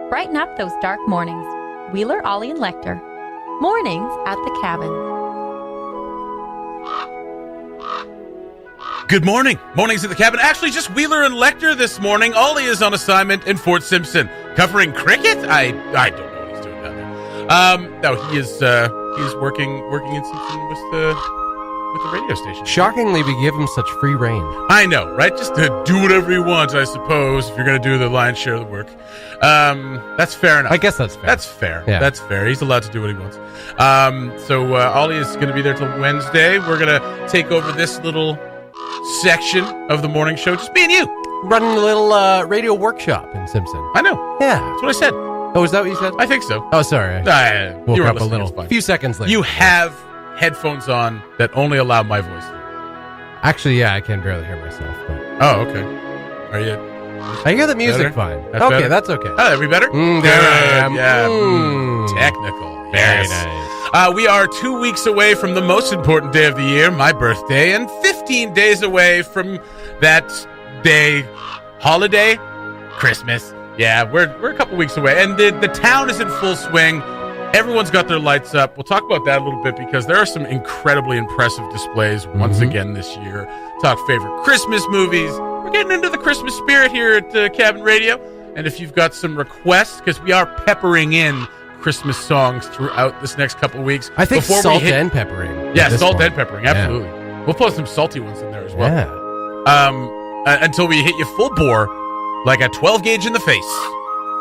Brighten up those dark mornings. Wheeler, Ollie, and Lekter. Mornings at the Cabin. Good morning. Mornings at the Cabin. Actually, just Wheeler and Lekter this morning. Ollie is on assignment in Fort Simpson. Covering cricket? I don't know what he's doing down there. No, he is working in Simpson with the radio station. Shockingly, we give him such free reign. I know, right? Just to do whatever he wants, I suppose, if you're going to do the lion's share of the work. That's fair enough. I guess that's fair. That's fair. Yeah. That's fair. He's allowed to do what he wants. So Ollie is going to be there till Wednesday. We're going to take over this little section of the morning show. Just me and you. Running a little radio workshop in Simpson. I know. Yeah. That's what I said. Oh, is that what you said? I think so. Oh, sorry. You Woke were up a listening. little. A few seconds later. You have headphones on that only allow my voice. Actually, yeah, I can barely hear myself. But... Oh, okay. Are you... I hear the music better? fine. That's okay, better? that's okay. Oh, are we better? There I am. Yeah. Mm. Technical. Very Yes. nice. We are 2 weeks away from the most important day of the year, my birthday, and 15 days away from that day, holiday, Christmas. Yeah, we're a couple weeks away, and the town is in full swing. Everyone's got their lights up. We'll talk about that a little bit because there are some incredibly impressive displays once again this year. Talk favorite Christmas movies. We're getting into the Christmas spirit here at Cabin Radio, and if you've got some requests, because we are peppering in Christmas songs throughout this next couple of weeks. I think salt and peppering. Yeah, salt and peppering, absolutely. Yeah. We'll put some salty ones in there as well. Yeah. Until we hit you full bore, like a 12 gauge in the face,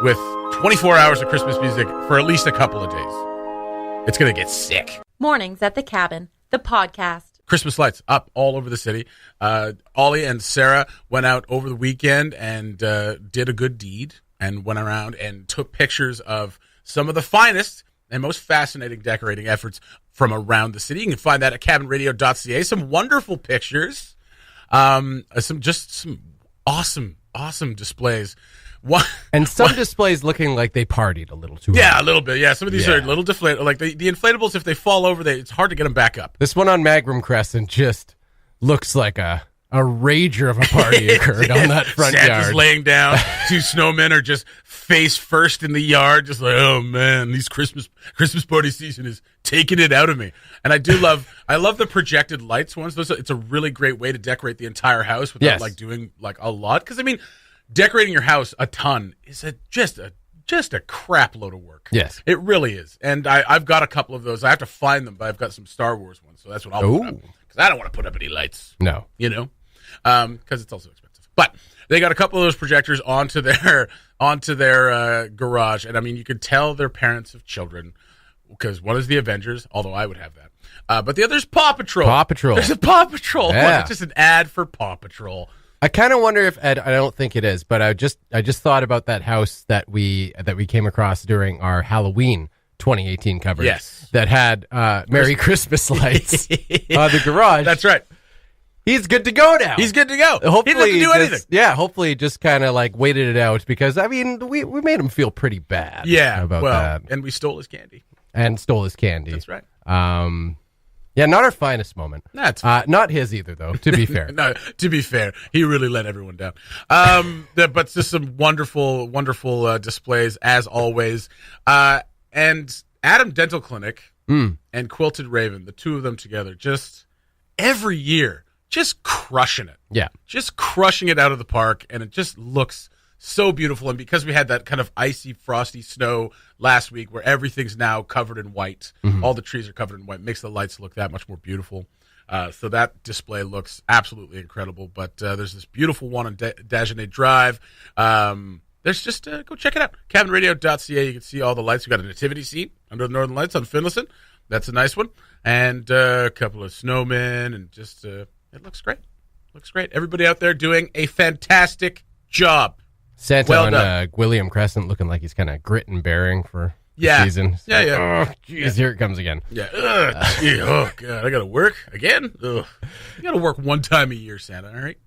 with 24 hours of Christmas music for at least a couple of days. It's going to get sick. Mornings at the Cabin, the podcast. Christmas lights up all over the city. Ollie and Sarah went out over the weekend and did a good deed and went around and took pictures of some of the finest and most fascinating decorating efforts from around the city. You can find that at cabinradio.ca. Some wonderful pictures. Some awesome displays. And some displays looking like they partied a little too hard. Yeah, a little bit. Yeah, some of these are a little deflated. Like the inflatables, if they fall over, it's hard to get them back up. This one on Magram Crescent just looks like a rager of a party occurred on that front Santa's yard. Laying down. Two snowmen are just face first in the yard, just like, oh man, these Christmas party season is taking it out of me. And I love the projected lights ones. It's a really great way to decorate the entire house without like doing like a lot. Because I mean, decorating your house a ton is just a crap load of work. Yes. It really is. And I've got a couple of those. I have to find them, but I've got some Star Wars ones, so that's what I'll put up. Because I don't want to put up any lights. No. You know? Because it's also expensive. But they got a couple of those projectors onto their garage. And, I mean, you could tell they're parents of children because one is the Avengers, although I would have that. But the other is Paw Patrol. Paw Patrol. There's a Paw Patrol. Yeah. It's just an ad for Paw Patrol. I kind of wonder if Ed. I don't think it is, but I just thought about that house that we came across during our Halloween 2018 coverage. Yes, that had Merry Christmas lights on the garage. That's right. He's good to go now. He's good to go. Hopefully, he doesn't have to do anything. Yeah, hopefully, just kind of like waited it out because I mean, we made him feel pretty bad. Yeah, about that, and we stole his candy. And stole his candy. That's right. Yeah, not our finest moment. That's not his either, though. To be fair, no. To be fair, he really let everyone down. But just some wonderful displays as always. And Adam Dental Clinic and Quilted Raven, the two of them together, just every year, just crushing it. Yeah, just crushing it out of the park, and it just looks so beautiful. And because we had that kind of icy, frosty snow last week where everything's now covered in white, all the trees are covered in white, makes the lights look that much more beautiful. So that display looks absolutely incredible. But there's this beautiful one on Dagenet Drive. There's just, go check it out. Cabinradio.ca. You can see all the lights. We've got a nativity scene under the Northern Lights on Finlayson. That's a nice one. And a couple of snowmen, and just, it looks great. Looks great. Everybody out there doing a fantastic job. Santa well on William Crescent looking like he's kind of grit and bearing for the season. So, yeah. Oh, jeez, here it comes again. Yeah. Oh, God. I got to work again? Ugh. You got to work one time a year, Santa, all right?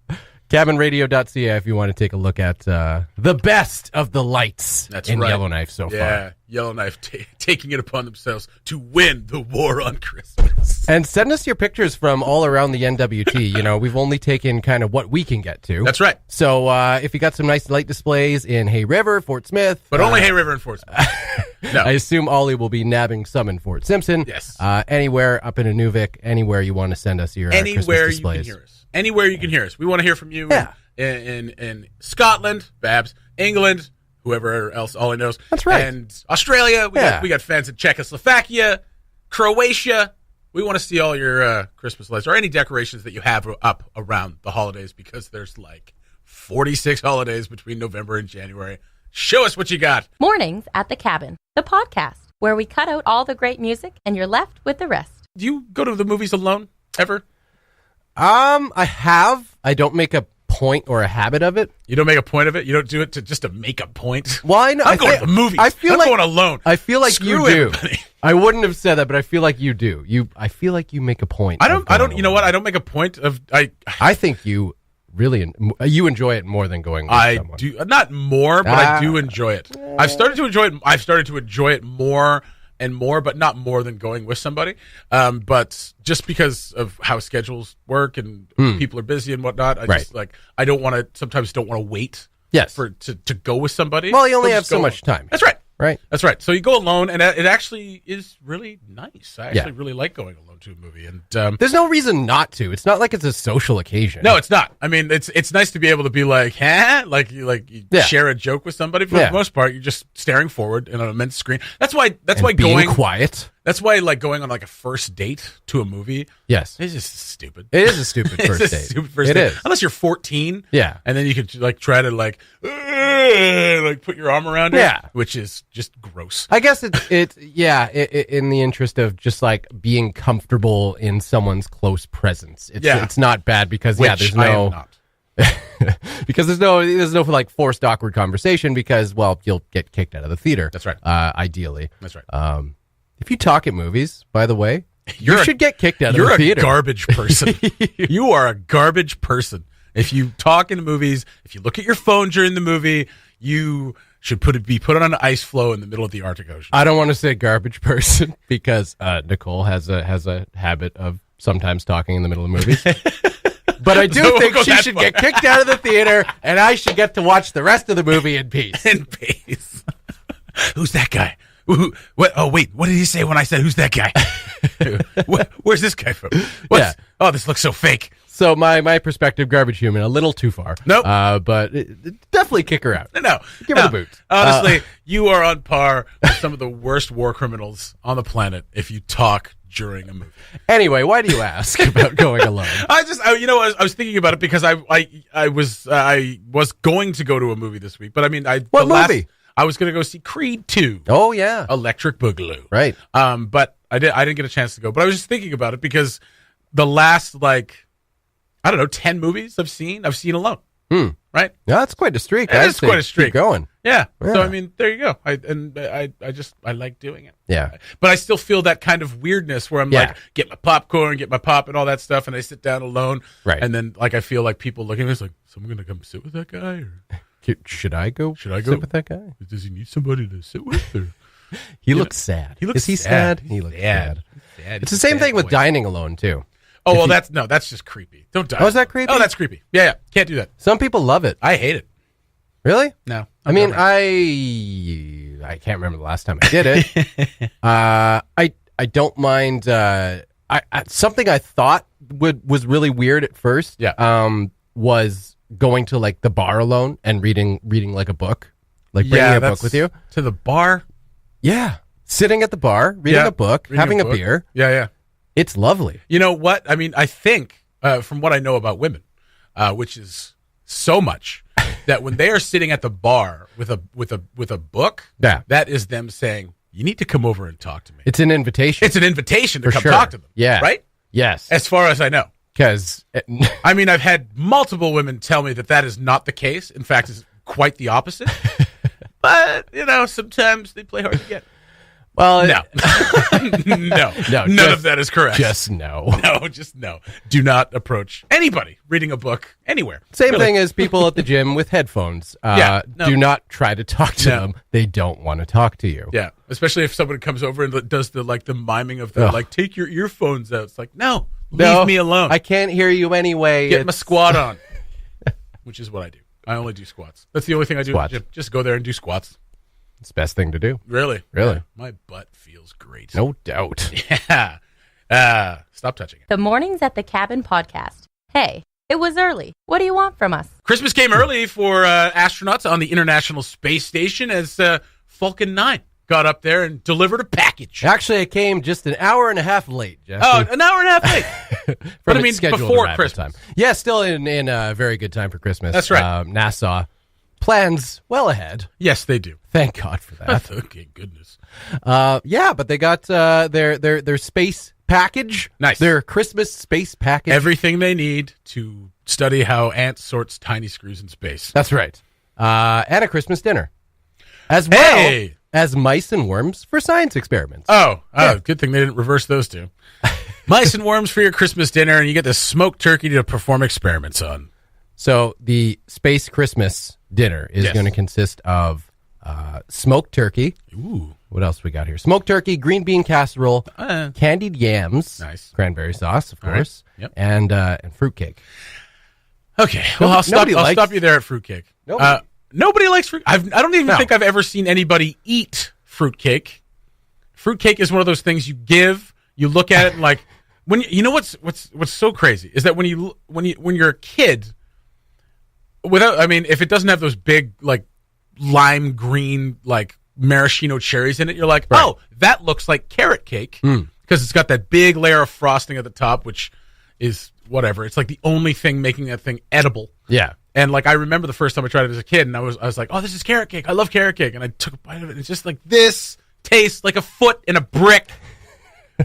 Cabinradio.ca if you want to take a look at the best of the lights in right. Yellowknife so far. Yeah, Yellowknife taking it upon themselves to win the war on Christmas. And send us your pictures from all around the NWT. You know, we've only taken kind of what we can get to. That's right. So if you got some nice light displays in Hay River, Fort Smith. But only Hay River and Fort Smith. No. I assume Ollie will be nabbing some in Fort Simpson. Yes. Anywhere up in Inuvik, anywhere you want to send us your Christmas displays. You can hear us. Anywhere you can hear us. We want to hear from you. Yeah. In Scotland, Babs, England, whoever else Ollie knows. That's right. And Australia. We got fans in Czechoslovakia, Croatia. We want to see all your Christmas lights or any decorations that you have up around the holidays, because there's like 46 holidays between November and January. Show us what you got. Mornings at the Cabin, the podcast where we cut out all the great music and you're left with the rest. Do you go to the movies alone ever? I have. I don't make a point or a habit of it. You don't make a point of it? You don't do it to make a point? Well, I know. I'm going to the movies. I'm going alone. I feel like Screw you do. everybody. I wouldn't have said that, but I feel like you do. I feel like you make a point. I don't, you know what? I don't make a point of, I think you really, you enjoy it more than going with someone. I do, not more, but I do enjoy it. I've started to enjoy it more and more, but not more than going with somebody. But just because of how schedules work and people are busy and whatnot, I don't want to. Sometimes don't want to wait. Yes. To go with somebody. Well, you only have so much time. That's right. Right. That's right. So you go alone, and it actually is really nice. I actually really like going alone to a movie, and there's no reason not to. It's not like it's a social occasion. No, it's not. I mean, it's nice to be able to be like, huh? Like you share a joke with somebody. For the most part, you're just staring forward in an immense screen. That's why being going quiet. That's why going on like a first date to a movie. Yes, it's just stupid. It is a stupid first date. Stupid first date. Unless you're 14. Yeah, and then you could try to put your arm around it. Yeah, which is just gross. I guess it's in the interest of just like being comfortable in someone's close presence. It's not bad because there's no. I am not. Because there's no like forced awkward conversation because you'll get kicked out of the theater. That's right. Ideally. That's right. If you talk at movies, by the way, you should get kicked out of the theater. You're a garbage person. You are a garbage person. If you talk in movies, if you look at your phone during the movie, you should be put on an ice floe in the middle of the Arctic Ocean. I don't want to say garbage person because Nicole has a habit of sometimes talking in the middle of movies. But I do think she should get kicked out of the theater, and I should get to watch the rest of the movie in peace. In peace. Who's that guy? What? Oh, wait. What did he say when I said, who's that guy? Where's this guy from? Yeah. Oh, this looks so fake. So my perspective, garbage human, a little too far. Nope. But definitely kick her out. No. Give her the boot. Honestly, you are on par with some of the worst war criminals on the planet if you talk during a movie. Anyway, why do you ask about going alone? I was thinking about it because I was going to go to a movie this week, but I mean, what movie? I was going to go see Creed 2. Oh yeah, Electric Boogaloo. Right. But I didn't get a chance to go. But I was just thinking about it because the last 10 movies I've seen alone. Right? Yeah, that's quite a streak. It's quite a streak. Keep going. Yeah. So I mean, there you go. I like doing it. Yeah. But I still feel that kind of weirdness where I'm like, get my popcorn, get my pop and all that stuff, and I sit down alone. Right. And then I feel like people looking at me, it's like, someone gonna come sit with that guy? Or should I go? Sit with that guy? Does he need somebody to sit with? Or he looks sad. Is he sad? He looks sad. It's the same thing with dining alone too. Oh, well, that's just creepy. Don't die. Oh, is that creepy? Oh, that's creepy. Yeah. Can't do that. Some people love it. I hate it. Really? No. I mean, I can't remember the last time I did it. I don't mind. Something I thought was really weird at first. Yeah. Was going to like the bar alone and reading like a book, like bringing a book with you to the bar. Yeah, sitting at the bar, reading a book, having a beer. Yeah. It's lovely. You know what? I mean, I think from what I know about women, which is so much, that when they are sitting at the bar with a book, that is them saying, "You need to come over and talk to me." It's an invitation. It's an invitation to come sure. talk to them. Yeah. Right? Yes. As far as I know. Because I mean, I've had multiple women tell me that is not the case. In fact, it's quite the opposite. But sometimes they play hard to get. Well, No. No. None of that is correct. Just no. No, just no. Do not approach anybody reading a book anywhere. Same thing as people at the gym with headphones. No. Do not try to talk to them. They don't want to talk to you. Yeah, especially if someone comes over and does the miming of the take your earphones out. It's like, no, leave me alone. I can't hear you anyway. Get my squat on, which is what I do. I only do squats. That's the only thing I do. Squats. Just go there and do squats. It's the best thing to do. Really? Really? Yeah, my butt feels great. No doubt. Yeah. Stop touching it. The Mornings at the Cabin podcast. Hey, it was early. What do you want from us? Christmas came early for astronauts on the International Space Station as Falcon 9 got up there and delivered a package. Actually, it came just an hour and a half late, Jeff. Oh, an hour and a half late. But I mean, before Christmas. time. Yeah, still in a very good time for Christmas. That's right. NASA plans well ahead. Yes, they do. Thank God for that. Okay, goodness. Yeah, but they got their space package. Nice. Their Christmas space package. Everything they need to study how ants sorts tiny screws in space. That's right. And a Christmas dinner. As well Hey! as mice and worms for science experiments. Oh, good thing they didn't reverse those two. Mice and worms for your Christmas dinner, and you get the smoked turkey to perform experiments on. So the space Christmas dinner is Yes. going to consist of smoked turkey. Ooh. What else we got here? Smoked turkey, green bean casserole, candied yams, Nice. cranberry sauce, of All right. course, Yep. and fruitcake. Okay, well, I'll Nobody likes- stop you there at fruitcake. Nobody. Nobody likes fruit. I don't even No. think I've ever seen anybody eat fruitcake. Fruitcake is one of those things you give. You look at it and like when you know what's so crazy is that when you're a kid, if it doesn't have those big like lime green like maraschino cherries in it, you're like, Right. oh, that looks like carrot cake because it's got that big layer of frosting at the top, which is whatever. It's like the only thing making that thing edible. Yeah. And like I remember the first time I tried it as a kid, and I was like, "Oh, this is carrot cake. I love carrot cake." And I took a bite of it, and it's just like this tastes like a foot in a brick.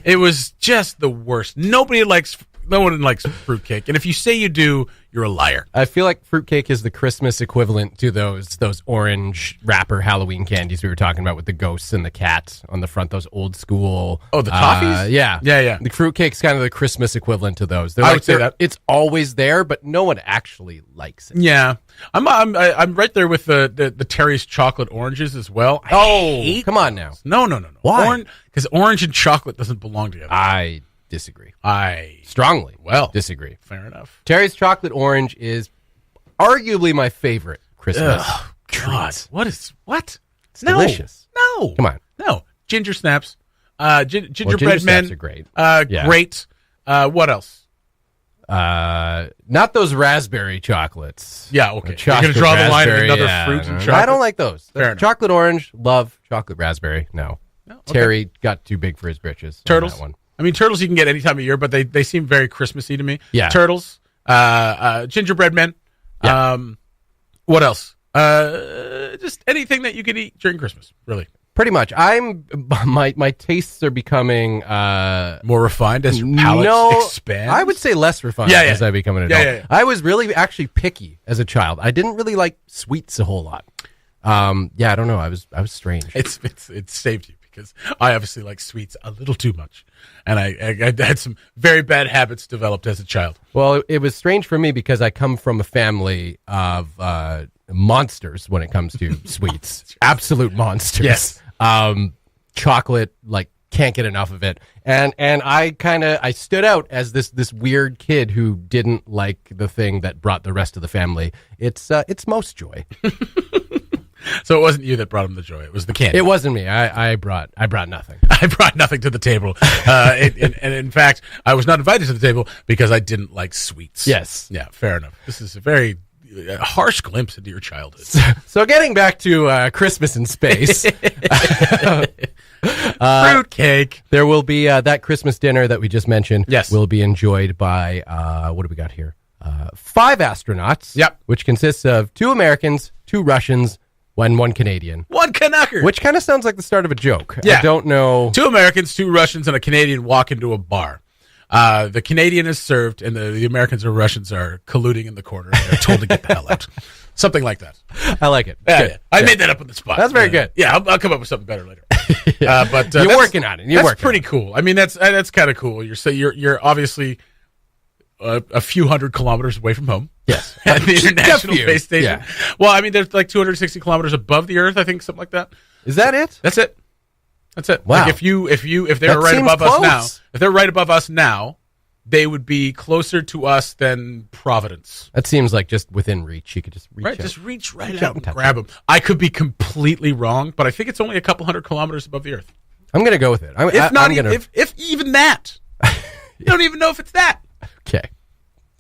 It was just the worst. No one likes fruitcake, and if you say you do, you're a liar. I feel like fruitcake is the Christmas equivalent to those orange wrapper Halloween candies we were talking about with the ghosts and the cat on the front. Those old school. Oh, the toffees? Yeah. Yeah. The fruitcake's kind of the Christmas equivalent to those. I would say that. It's always there, but no one actually likes it. Yeah, I'm right there with the Terry's chocolate oranges as well. I hate Come on now. No. Why? Because orange and chocolate doesn't belong together. I disagree. I Strongly. Well. Disagree. fair enough. Terry's chocolate orange is arguably my favorite Christmas. Ugh, God, what? It's delicious. No, Come on. no. Ginger snaps, gingerbread ginger men snaps are great. Yeah. Great. What else? Not those raspberry chocolates. Yeah, okay. You're Chocolate gonna draw the line at raspberry, another yeah, fruit and no. chocolate. I don't like those. Fair enough. Chocolate orange, love. Chocolate raspberry, no. No, okay. Terry got too big for his britches. on Turtles. that one. I mean, turtles you can get any time of year, but they seem very Christmassy to me. Yeah. Turtles. Gingerbread men. Yeah. What else? Just anything that you can eat during Christmas. Really. Pretty much. My tastes are becoming More refined as your palate expands. I would say less refined Yeah. as I become an adult. Yeah. I was really actually picky as a child. I didn't really like sweets a whole lot. I don't know. I was strange. It's saved you because I obviously like sweets a little too much, and I had some very bad habits developed as a child. Well, it was strange for me because I come from a family of monsters when it comes to sweets. Absolute monsters. Yes. Chocolate, like, can't get enough of it. And I stood out as this weird kid who didn't like the thing that brought the rest of the family. It's most joy. So it wasn't you that brought him the joy; it was the candy. It wasn't me. I brought nothing. I brought nothing to the table, and in fact, I was not invited to the table because I didn't like sweets. Yes. Yeah, fair enough. This is a very harsh glimpse into your childhood. So getting back to Christmas in space. Fruitcake. There will be that Christmas dinner that we just mentioned. Yes. Will be enjoyed by, what do we got here? 5 astronauts. Yep. Which consists of 2 Americans, 2 Russians, and 1 Canadian. One Canucker. Which kind of sounds like the start of a joke. Yeah. I don't know. 2 Americans, 2 Russians, and a Canadian walk into a bar. The Canadian is served, and the Americans or Russians are colluding in the corner. And they're told to get the hell out. Something like that. I like it. Yeah. I made that up on the spot. That's very good. Yeah, I'll come up with something better later. But you're working on it. That's pretty cool. I mean, that's kind of cool. You're obviously a few hundred kilometers away from home. Yes, at the International Space Station. Yeah. Well, I mean, there's like 260 kilometers above the Earth. I think something like that. Is that it? That's it. Wow. Like if they're right above us now, if they're right above us now, they would be closer to us than Providence. That seems like just within reach. You could just reach out. Just reach right out and grab them. I could be completely wrong, but I think it's only a couple hundred kilometers above the Earth. I'm going to go with it. If even that. You don't even know if it's that. Okay.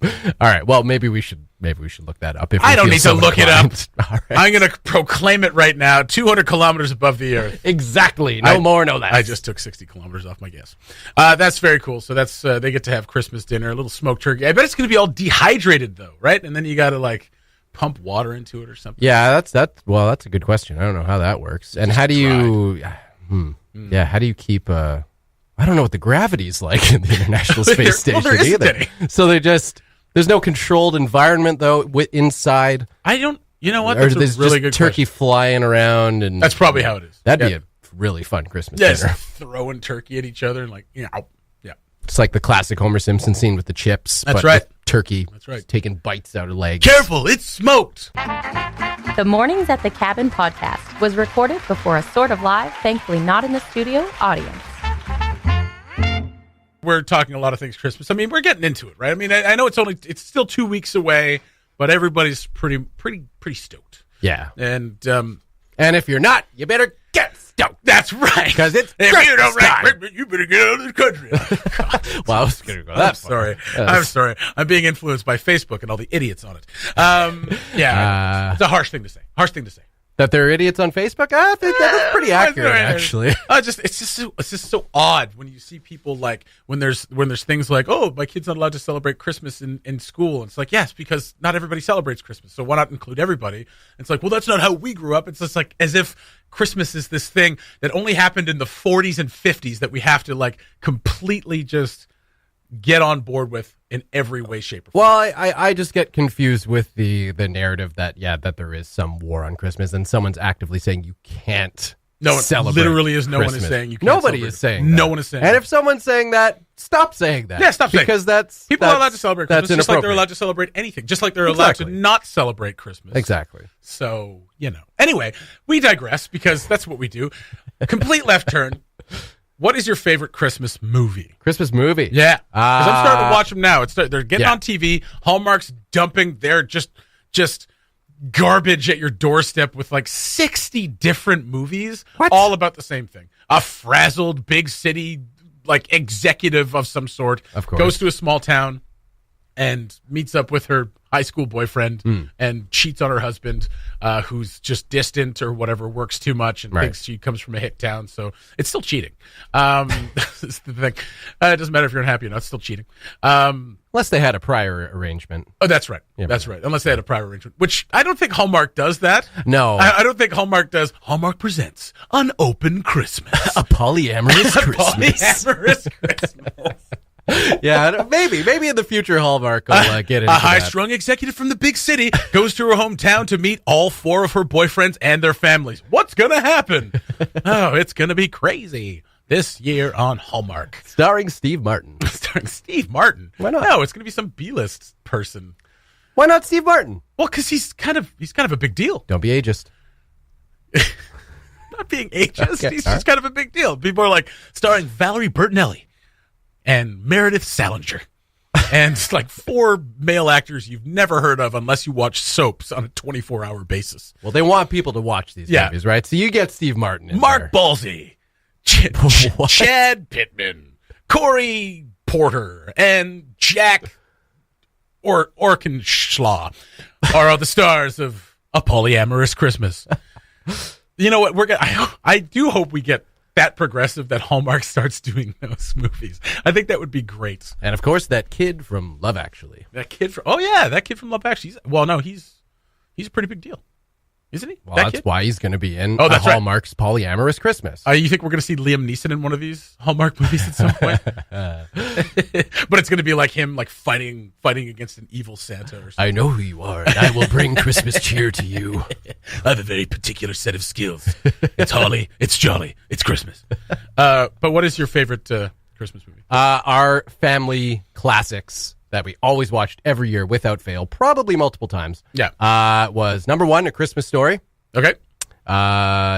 All right. Well, maybe we should look that up. I don't need to look it up. All right. I'm going to proclaim it right now. 200 kilometers above the Earth. Exactly. No more, no less. I just took 60 kilometers off my guess. That's very cool. So that's they get to have Christmas dinner, a little smoked turkey. I bet it's going to be all dehydrated though, right? And then you got to like pump water into it or something. Yeah, well, that's a good question. I don't know how that works. And how do you? Yeah, how do you keep? I don't know what the gravity's like in the International Space Station either. So there's no controlled environment though inside. I don't. You know what? That's there's a really just good turkey question. flying around, and that's probably how it is. That'd be a really fun Christmas dinner. Throwing turkey at each other and like yeah. It's like the classic Homer Simpson scene with the chips. That's but right. With turkey. That's right. Taking bites out of legs. Careful, it's smoked. The Mornings at the Cabin podcast was recorded before a sort of live, thankfully not in the studio, audience. We're talking a lot of things Christmas. I mean, we're getting into it, right? I mean, I know it's still 2 weeks away, but everybody's pretty stoked. Yeah. And if you're not, you better get stoked. That's right. Because it's if Christmas you don't time. like you better get out of the country. Well, I was going to go that far. I'm sorry. I'm being influenced by Facebook and all the idiots on it. It's a harsh thing to say. That they're idiots on Facebook? I think that's pretty accurate, actually. It's just so odd when you see people like when there's things like, oh, my kid's not allowed to celebrate Christmas in school. And it's like, yes, because not everybody celebrates Christmas, so why not include everybody? And it's like, well, that's not how we grew up. It's just like as if Christmas is this thing that only happened in the 40s and 50s that we have to like completely just get on board with in every way, shape, or form. Well, I just get confused with the narrative that there is some war on Christmas and someone's actively saying you can't celebrate. Literally is no Christmas. one is saying you can't. Nobody is saying that. No one is saying. And that. if someone's saying that, stop saying that. Yeah, stop saying because people are allowed to celebrate Christmas just like they're allowed to celebrate anything, just like they're allowed to not celebrate Christmas. Exactly. So Anyway, we digress because that's what we do. Complete left turn. What is your favorite Christmas movie? Christmas movie? Yeah. Because I'm starting to watch them now. They're getting on TV. Hallmark's dumping their just garbage at your doorstep with like 60 different movies, all about the same thing. A frazzled big city like executive of some sort of course goes to a small town and meets up with her high school boyfriend and cheats on her husband, who's just distant or whatever, works too much and thinks she comes from a hick town. So it's still cheating. That's the thing. It doesn't matter if you're unhappy or not. It's still cheating. Unless they had a prior arrangement. Oh, that's right. Yeah, that's right. Unless they had a prior arrangement, which I don't think Hallmark does that. No. I don't think Hallmark does. Hallmark presents An Open Christmas. A polyamorous Christmas. Polyamorous Christmas. Yeah, maybe in the future Hallmark will get into a high-strung executive from the big city goes to her hometown to meet all 4 of her boyfriends and their families. What's going to happen? Oh, it's going to be crazy this year on Hallmark. Starring Steve Martin. Starring Steve Martin? Why not? No, it's going to be some B-list person. Why not Steve Martin? Well, because he's kind of a big deal. Don't be ageist. Not being ageist. Okay, he's just kind of a big deal. People are like, starring Valerie Bertinelli and Meredith Salinger. And it's like 4 male actors you've never heard of unless you watch soaps on a 24-hour basis. Well, they want people to watch these movies, right? So you get Steve Martin in Mark there. Ballsy, Chad Pittman, Corey Porter, and Jack Orkenschlaw are all the stars of A Polyamorous Christmas. You know what? I do hope we get that progressive that Hallmark starts doing those movies. I think that would be great. And of course, that kid from Love Actually. That kid from Love Actually. He's a pretty big deal. Isn't he? Well, that that's kid? why he's going to be in that's right. Hallmark's Polyamorous Christmas. You think we're going to see Liam Neeson in one of these Hallmark movies at some point? But it's going to be like him, like fighting against an evil Santa or something. I know who you are, and I will bring Christmas cheer to you. I have a very particular set of skills. It's holly, it's jolly, it's Christmas. But what is your favorite Christmas movie? Our family classics that we always watched every year without fail, probably multiple times. Yeah. Was number one, A Christmas Story. Okay.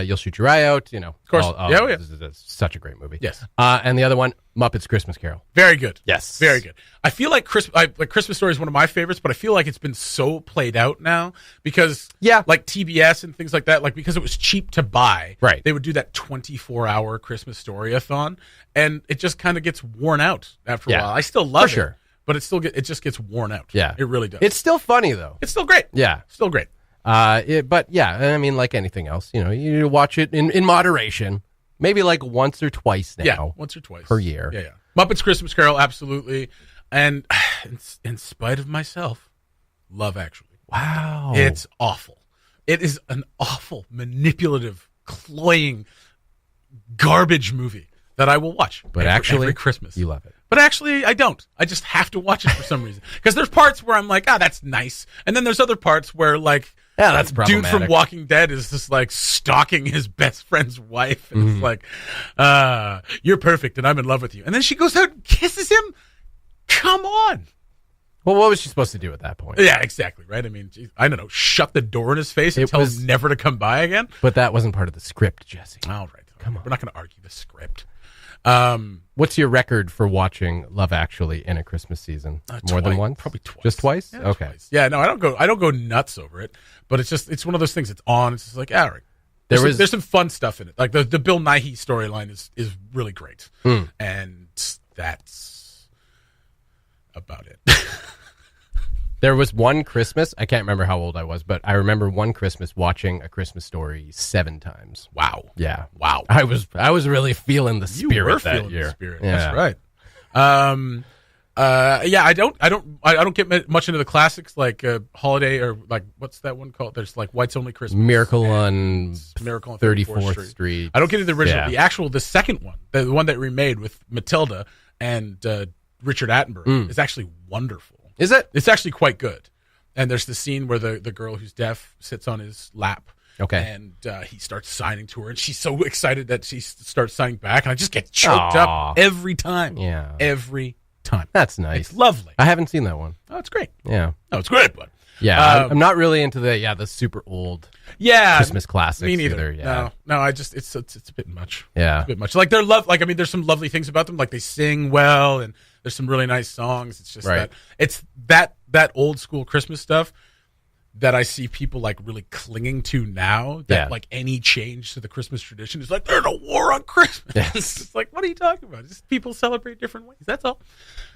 You'll Shoot Your Eye Out. You know, of course. Yeah. This is such a great movie. Yes. And the other one, Muppets Christmas Carol. Very good. Yes. Very good. I feel like Christmas Story is one of my favorites, but I feel like it's been so played out now because like TBS and things like that, like because it was cheap to buy, right? They would do that 24-hour Christmas Story-a-thon, and it just kind of gets worn out after a while. I still love it, but it just gets worn out. Yeah, it really does. It's still funny though. It's still great. Yeah, still great. But yeah, I mean, like anything else, you know, you need to watch it in moderation. Maybe like once or twice now. Yeah, once or twice per year. Yeah. Muppets Christmas Carol, absolutely. And in spite of myself, Love Actually. Wow. It's awful. It is an awful, manipulative, cloying, garbage movie that I will watch. But every Christmas. You love it. But actually, I don't. I just have to watch it for some reason. Because there's parts where I'm like, that's nice. And then there's other parts where, like, that's dude from Walking Dead is just, like, stalking his best friend's wife. And it's like, you're perfect and I'm in love with you. And then she goes out and kisses him? Come on. Well, what was she supposed to do at that point? Yeah, exactly, right? I mean, geez, I don't know, shut the door in his face and tell him never to come by again? But that wasn't part of the script, Jesse. All right. Come on. We're not going to argue the script. What's your record for watching Love Actually in a Christmas season? More than once? Probably twice. Just twice? Yeah, okay. Twice. Yeah, no, I don't go nuts over it, but it's one of those things. It's on. It's just like, all right. There's some fun stuff in it. Like the Bill Nighy storyline is really great, and that's about it. There was one Christmas, I can't remember how old I was, but I remember one Christmas watching A Christmas Story 7 times. Wow. Yeah. Wow. I was really feeling the spirit you were that feeling year. The spirit. Yeah. That's right. I don't get much into the classics like Holiday or like what's that one called? There's like White's Only Christmas. Miracle on 34th Street. I don't get into the original. Yeah. The second one, the one that remade with Matilda and Richard Attenborough is actually wonderful. Is it? It's actually quite good. And there's the scene where the girl who's deaf sits on his lap. Okay. And he starts signing to her, and she's so excited that she starts signing back, and I just get choked up every time. Yeah. Every time. That's nice. It's lovely. I haven't seen that one. Oh, it's great. Yeah. No, it's great, but yeah, I'm not really into the super old Christmas classics. Me neither. Either. Yeah. No, it's a bit much. Yeah. It's a bit much. Like there's some lovely things about them. Like they sing well, and there's some really nice songs. It's just that it's that old school Christmas stuff that I see people like really clinging to now. That like any change to the Christmas tradition is like there's a war on Christmas. Yes. It's just like, what are you talking about? Just people celebrate different ways. That's all.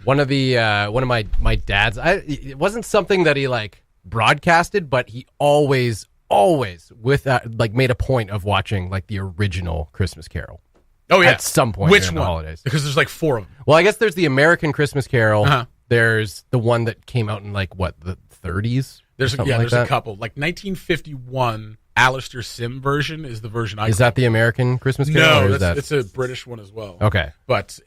One of my dad's. It wasn't something that he like broadcasted, but he always with like made a point of watching like the original Christmas Carol. Oh yeah, at some point Which during one? The holidays. Because there's like 4 of them. Well, I guess there's the American Christmas Carol. Uh-huh. There's the one that came out in like what, the 30s. There's a couple. Like 1951 Alistair Sim version is the version I. Is that the American Christmas Carol? No, it's a British one as well. Okay, but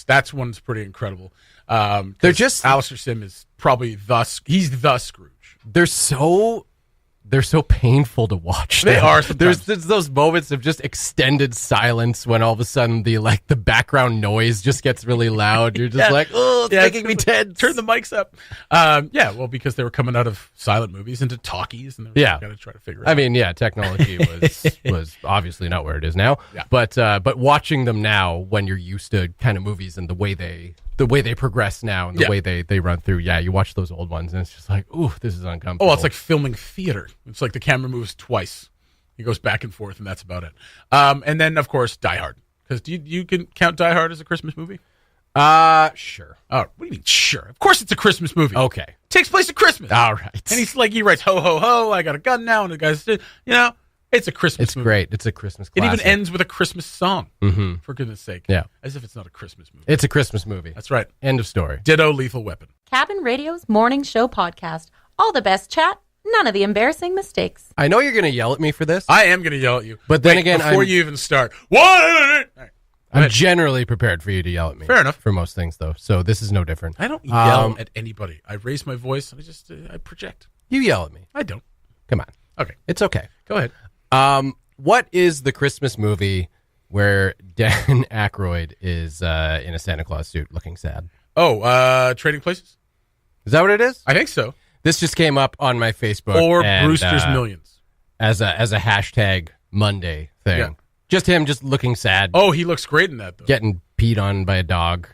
that one's pretty incredible. They're just Alistair Sim is probably he's the Scrooge. They're so painful to watch. They are. There's those moments of just extended silence when all of a sudden the background noise just gets really loud. You're just like, oh, it's making me tense. Turn the mics up. Well, because they were coming out of silent movies into talkies, and they were going to try to figure it out. I mean, technology was obviously not where it is now. Yeah. But watching them now, when you're used to kind of movies and the way they progress now and the way they run through, you watch those old ones and it's just like, ooh, this is uncomfortable. Oh, it's like filming theater. It's like the camera moves twice. He goes back and forth, and that's about it. And then, of course, Die Hard. Because you can count Die Hard as a Christmas movie? Sure. Oh, what do you mean, sure? Of course it's a Christmas movie. Okay. It takes place at Christmas. All right. And he writes, ho, ho, ho, I got a gun now, and the guy's, it's a Christmas movie. It's great. It's a Christmas classic. It even ends with a Christmas song, for goodness sake. Yeah. As if it's not a Christmas movie. It's a Christmas movie. That's right. End of story. Ditto Lethal Weapon. Cabin Radio's morning show podcast. All the best chat None of the embarrassing mistakes. I know you're going to yell at me for this. I am going to yell at you. But then again, before you even start, what? Right. I'm generally prepared for you to yell at me. Fair enough. For most things, though. So this is no different. I don't yell at anybody. I raise my voice. I project. You yell at me. I don't. Come on. Okay. It's okay. Go ahead. What is the Christmas movie where Dan Aykroyd is in a Santa Claus suit looking sad? Oh, Trading Places? Is that what it is? I think so. This just came up on my Facebook. Or Brewster's Millions. As a hashtag Monday thing. Yeah. Just him just looking sad. Oh, he looks great in that, though. Getting peed on by a dog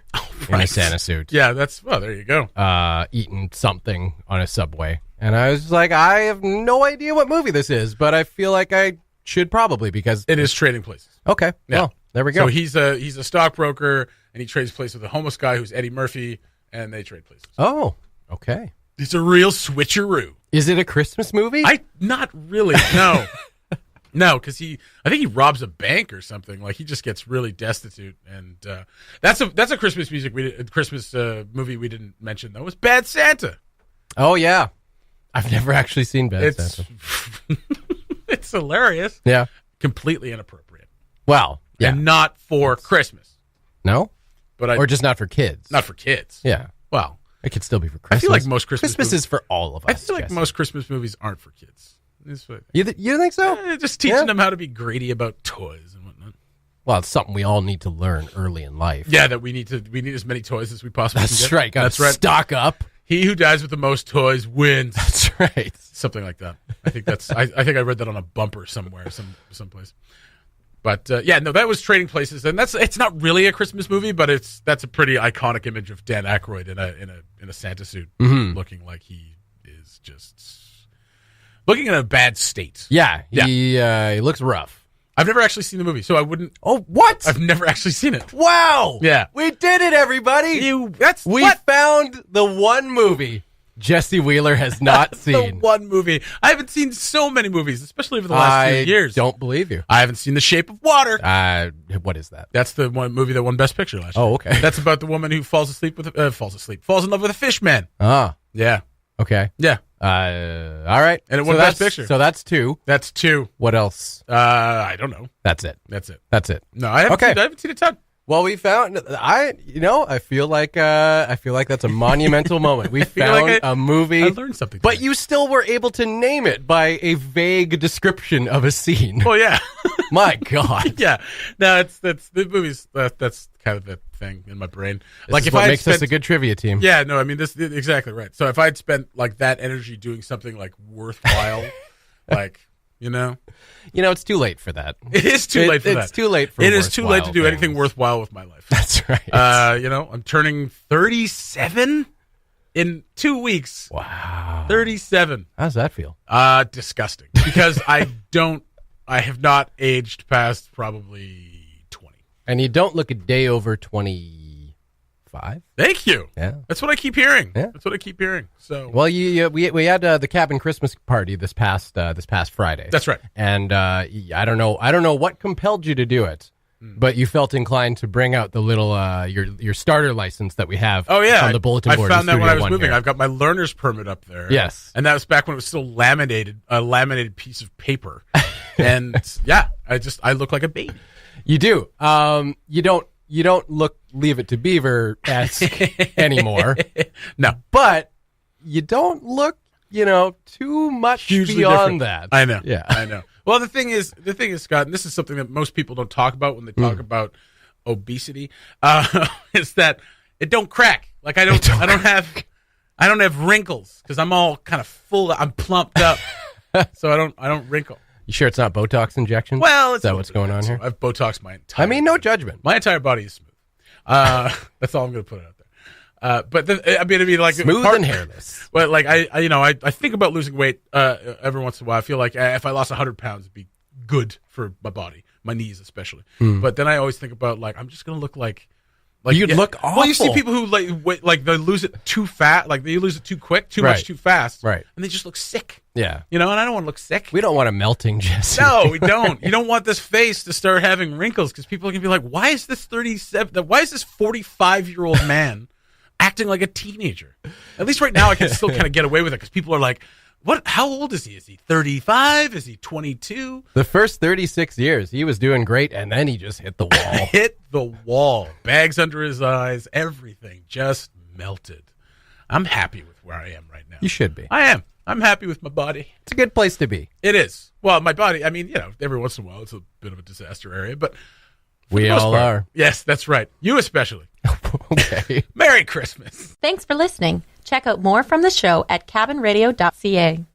in a Santa suit. Yeah, there you go. Eating something on a subway. And I was like, I have no idea what movie this is, but I feel like I should probably because... It is Trading Places. Okay. Yeah. Well, there we go. So he's a stockbroker, and he trades places with a homeless guy who's Eddie Murphy, and they trade places. Oh, okay. It's a real switcheroo. Is it a Christmas movie? Not really, no. No, because I think he robs a bank or something. Like he just gets really destitute, and that's a Christmas movie we didn't mention though. Was Bad Santa? Oh yeah, I've never actually seen Bad Santa. It's hilarious. Yeah, completely inappropriate. Well, yeah, and not for Christmas. No, but or just not for kids. Not for kids. Yeah. Well, it could still be for Christmas. I feel like most Christmas movies, is for all of us. I feel like most Christmas movies aren't for kids. You think so? Just teaching them how to be greedy about toys and whatnot. Well, it's something we all need to learn early in life. Yeah, that we need as many toys as we possibly can get. Right. That's right. Stock up. He who dies with the most toys wins. That's right. Something like that. I think I think I read that on a bumper somewhere, someplace. But that was Trading Places, and it's not really a Christmas movie, but that's a pretty iconic image of Dan Aykroyd in a Santa suit, looking like he is just. Looking in a bad state. Yeah, he looks rough. I've never actually seen the movie, so I wouldn't. Oh, what? I've never actually seen it. Wow. Yeah. We did it, everybody. We found the one movie Jesse Wheeler has not seen. The one movie. I haven't seen so many movies, especially over the last few years. I don't believe you. I haven't seen The Shape of Water. What is that? That's the one movie that won Best Picture last year. Oh, okay. That's about the woman who falls in love with a fish man. Ah. Yeah. Okay. Yeah. All right. And it won Best Picture. So that's two. That's two. What else? I don't know. That's it. No, I haven't seen a ton. Well, we found. I feel like that's a monumental moment. We found a movie. I learned something. But you still were able to name it by a vague description of a scene. Well, yeah. My God. Yeah. No, that's the movies. That's kind of the thing in my brain. This is what makes us a good trivia team. Yeah. No, I mean this exactly right. So if I'd spent like that energy doing something like worthwhile, like. It's too late for that. It is too late for that. It's too late for it is too late to do things. anything worthwhile with my life. That's right. I'm turning 37 in 2 weeks. Wow. 37. How does that feel? Disgusting. Because I have not aged past probably 20. And you don't look a day over 25? Thank you. Yeah. That's what I keep hearing. Yeah. That's what I keep hearing. So well, we had the cabin Christmas party this past Friday. That's right. And I don't know what compelled you to do it, but you felt inclined to bring out the little your starter license that we have. Oh yeah, on the bulletin board. I found that when I was moving. Here. I've got my learner's permit up there. Yes, and that was back when it was still a laminated piece of paper. And yeah, I look like a baby. You do. You don't look Leave It to Beaver-esque anymore. No. But you don't look, too much hugely beyond different. that. I know. Yeah. I know. Well, the thing is, Scott, and this is something that most people don't talk about when they talk about obesity, is that it don't crack. Like I don't have wrinkles because I'm all kind of full. I'm plumped up, so I don't wrinkle. You sure it's not Botox injections? Well, is that what's going on here? I've Botoxed my entire. I mean, no judgment. My entire body is smooth. That's all I'm going to put out there. But I mean, like smooth and hairless. Well, like I think about losing weight every once in a while. I feel like if I lost 100 pounds, it'd be good for my body, my knees especially. But then I always think about like I'm just going to look like you'd look awful. Well, you see people who like they lose it too fast, like they lose it too quick, too much too fast, right? And they just look sick. Yeah, and I don't want to look sick. We don't want a melting Jesse. No, we don't. You don't want this face to start having wrinkles because people are gonna be like, why is this 45-year-old man acting like a teenager? At least right now, I can still kind of get away with it because people are like, How old is he? Is he 35? Is he 22? The first 36 years, he was doing great, and then he just hit the wall. Hit the wall. Bags under his eyes. Everything just melted. I'm happy with where I am right now. You should be. I am. I'm happy with my body. It's a good place to be. It is. Well, my body, I mean, every once in a while it's a bit of a disaster area, but we all are. Yes, that's right. You especially. Okay. Merry Christmas. Thanks for listening. Check out more from the show at cabinradio.ca.